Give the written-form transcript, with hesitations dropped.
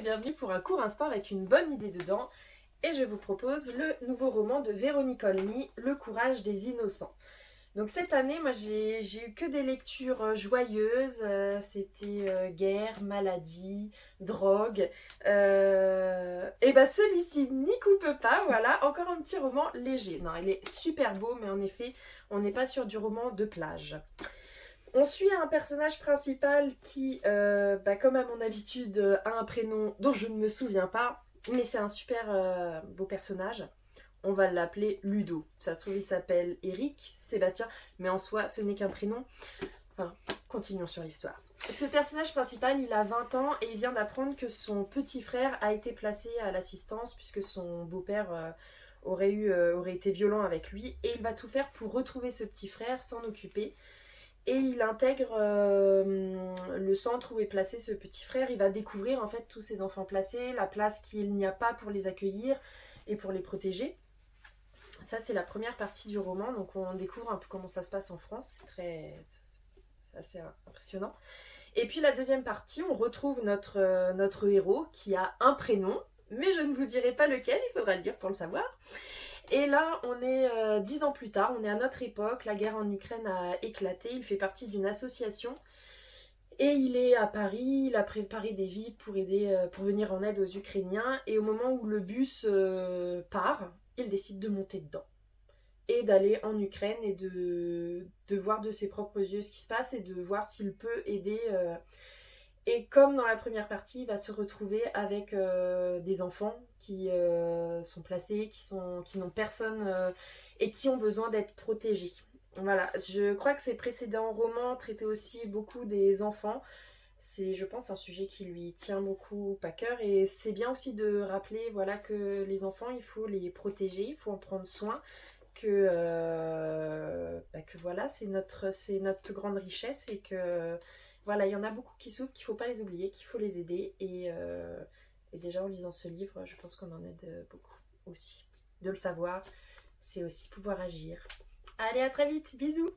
bienvenue pour un court instant avec une bonne idée dedans. Et je vous propose le nouveau roman de Véronique Olmy, Le courage des innocents. Donc cette année, moi j'ai eu que des lectures joyeuses. C'était guerre, maladie, drogue. Et ben celui-ci n'y coupe pas, voilà, encore un petit roman léger. Non, il est super beau, mais en effet, on n'est pas sur du roman de plage. On suit un personnage principal qui, comme à mon habitude, a un prénom dont je ne me souviens pas, mais c'est un super beau personnage. On va l'appeler Ludo. Ça se trouve, il s'appelle Eric, Sébastien, mais en soi, ce n'est qu'un prénom. Enfin, continuons sur l'histoire. Ce personnage principal, il a 20 ans et il vient d'apprendre que son petit frère a été placé à l'assistance puisque son beau-père aurait été violent avec lui, et il va tout faire pour retrouver ce petit frère, s'en occuper. Et il intègre le centre où est placé ce petit frère. Il va découvrir en fait tous ces enfants placés, la place qu'il n'y a pas pour les accueillir et pour les protéger. Ça, c'est la première partie du roman. Donc on découvre un peu comment ça se passe en France. C'est assez impressionnant. Et puis la deuxième partie, on retrouve notre héros qui a un prénom, mais je ne vous dirai pas lequel, il faudra le lire pour le savoir. Et là, on est 10 ans plus tard, on est à notre époque, la guerre en Ukraine a éclaté, il fait partie d'une association et il est à Paris, il a préparé des vivres pour venir en aide aux Ukrainiens, et au moment où le bus part, il décide de monter dedans et d'aller en Ukraine et de voir de ses propres yeux ce qui se passe et de voir s'il peut aider. Et comme dans la première partie, il va se retrouver avec des enfants qui sont placés, qui n'ont personne et qui ont besoin d'être protégés. Voilà, je crois que ses précédents romans traitaient aussi beaucoup des enfants. C'est, je pense, un sujet qui lui tient beaucoup à cœur, et c'est bien aussi de rappeler, voilà, que les enfants, il faut les protéger, il faut en prendre soin, que voilà, c'est notre grande richesse, et que voilà, il y en a beaucoup qui souffrent, qu'il ne faut pas les oublier, qu'il faut les aider. Et déjà en lisant ce livre, je pense qu'on en aide beaucoup aussi. De le savoir, c'est aussi pouvoir agir. Allez, à très vite, bisous!